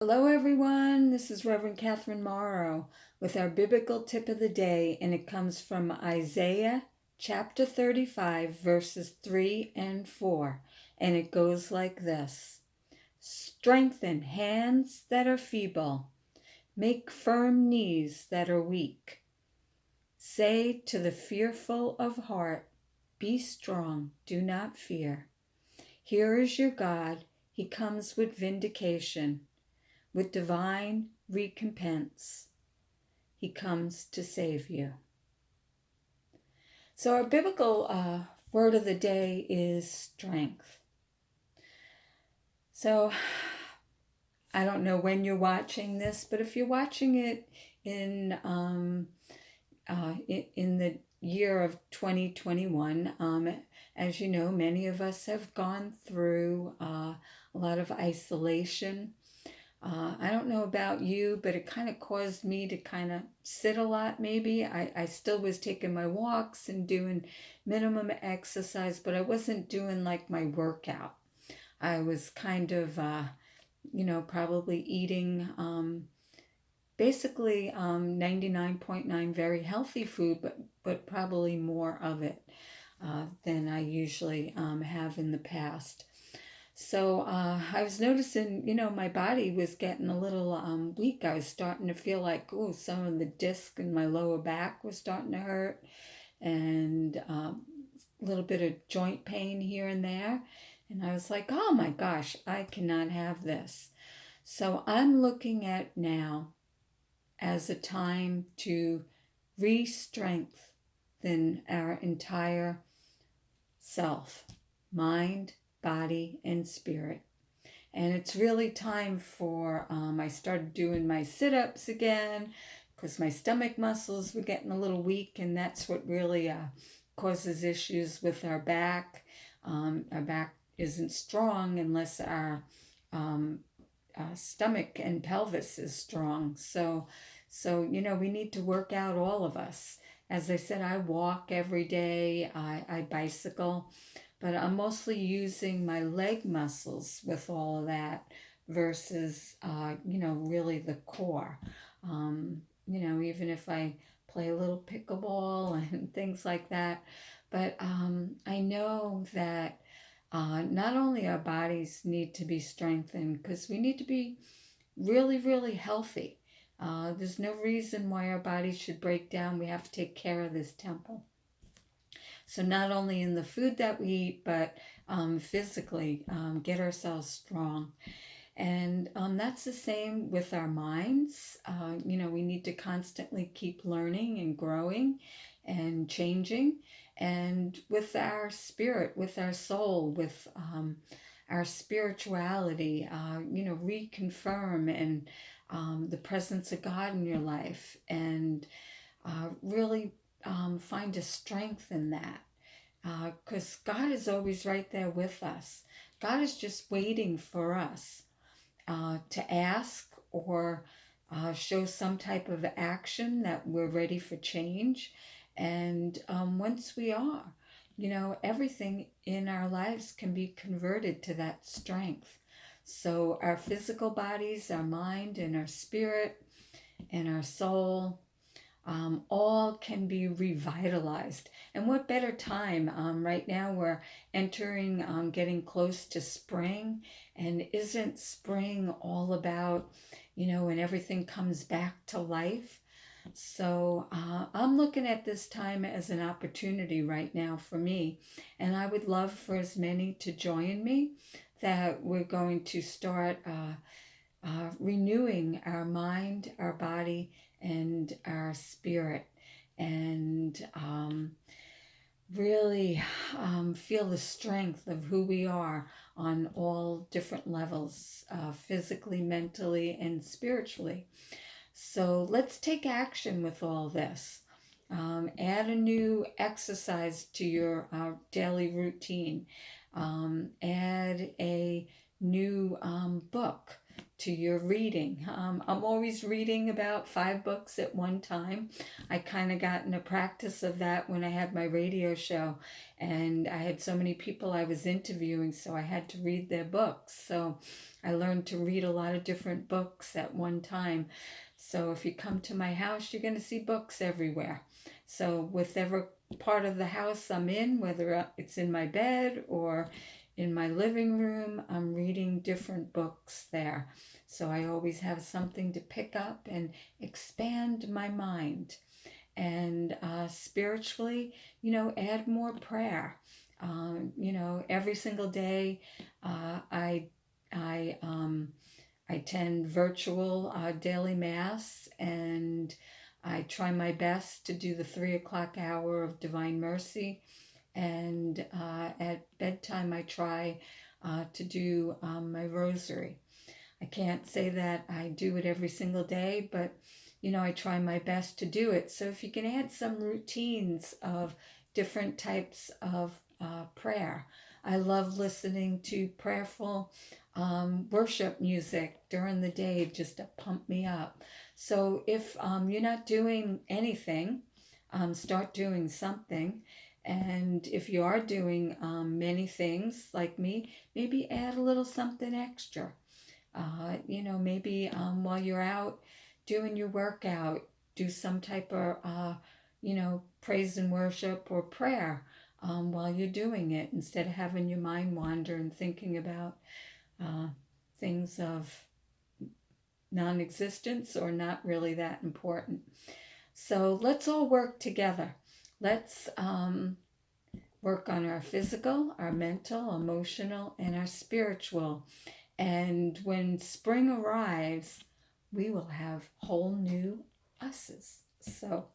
Hello, everyone. This is Reverend Catherine Morrow with our biblical tip of the day, and it comes from Isaiah chapter 35, verses 3 and 4. And it goes like this: Strengthen hands that are feeble, make firm knees that are weak. Say to the fearful of heart, be strong, do not fear. Here is your God, he comes with vindication. With divine recompense, he comes to save you. So, our biblical word of the day is strength. So, I don't know when you're watching this, but if you're watching it in the year of 2021, as you know, many of us have gone through a lot of isolation. I don't know about you, but it kind of caused me to kind of sit a lot maybe. I still was taking my walks and doing minimum exercise, but I wasn't doing like my workout. I was kind of, probably eating basically 99.9 very healthy food, but probably more of it than I usually have in the past. So I was noticing, my body was getting a little weak. I was starting to feel like, oh, some of the disc in my lower back was starting to hurt, and a little bit of joint pain here and there. And I was like, oh my gosh, I cannot have this. So I'm looking at now as a time to re-strengthen our entire self, mind, body, and spirit. And it's really time for, I started doing my sit-ups again because my stomach muscles were getting a little weak, and that's what really causes issues with our back. Our back isn't strong unless our stomach and pelvis is strong. So we need to work out, all of us. As I said, I walk every day. I bicycle, but I'm mostly using my leg muscles with all of that versus, really the core. Even if I play a little pickleball and things like that. But I know that not only our bodies need to be strengthened, because we need to be really, really healthy. There's no reason why our bodies should break down. We have to take care of this temple. So, not only in the food that we eat, but physically, get ourselves strong. And that's the same with our minds. We need to constantly keep learning and growing and changing. And with our spirit, with our soul, with our spirituality, reconfirm and the presence of God in your life, and really find a strength in that. Because God is always right there with us. God is just waiting for us to ask or show some type of action that we're ready for change. And once we are, everything in our lives can be converted to that strength. So our physical bodies, our mind, and our spirit, and our soul, all can be revitalized. And what better time? Right now, we're entering, getting close to spring. And isn't spring all about, when everything comes back to life? So I'm looking at this time as an opportunity right now for me. And I would love for as many to join me, that we're going to start renewing our mind, our body, and our spirit, and really feel the strength of who we are on all different levels, physically, mentally, and spiritually. So let's take action with all this. Add a new exercise to your daily routine. Add a new book. to your reading. I'm always reading about 5 books at one time. I kind of got in a practice of that when I had my radio show, and I had so many people I was interviewing, so I had to read their books. So I learned to read a lot of different books at one time. So if you come to my house, you're going to see books everywhere. So whatever part of the house I'm in, whether it's in my bed or in my living room, I'm reading different books there. So I always have something to pick up and expand my mind. And spiritually, add more prayer. Every single day, I attend virtual daily mass, and I try my best to do the 3 o'clock hour of Divine Mercy. And at bedtime, I try to do my rosary. I can't say that I do it every single day, but I try my best to do it. So if you can add some routines of different types of prayer. I love listening to prayerful worship music during the day just to pump me up. So if you're not doing anything, start doing something. And if you are doing many things like me, maybe add a little something extra. Maybe while you're out doing your workout, do some type of, praise and worship or prayer while you're doing it, instead of having your mind wander and thinking about uh, things of non existence or not really that important. So let's all work together. Let's work on our physical, our mental, emotional, and our spiritual. And when spring arrives, we will have whole new us's. So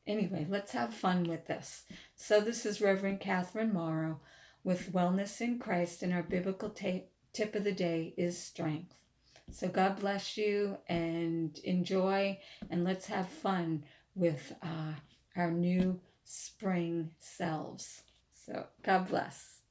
anyway, let's have fun with this. So this is Reverend Catherine Morrow with Wellness in Christ, and our biblical tip of the day is strength. So God bless you and enjoy, and let's have fun with our new spring selves. So God bless.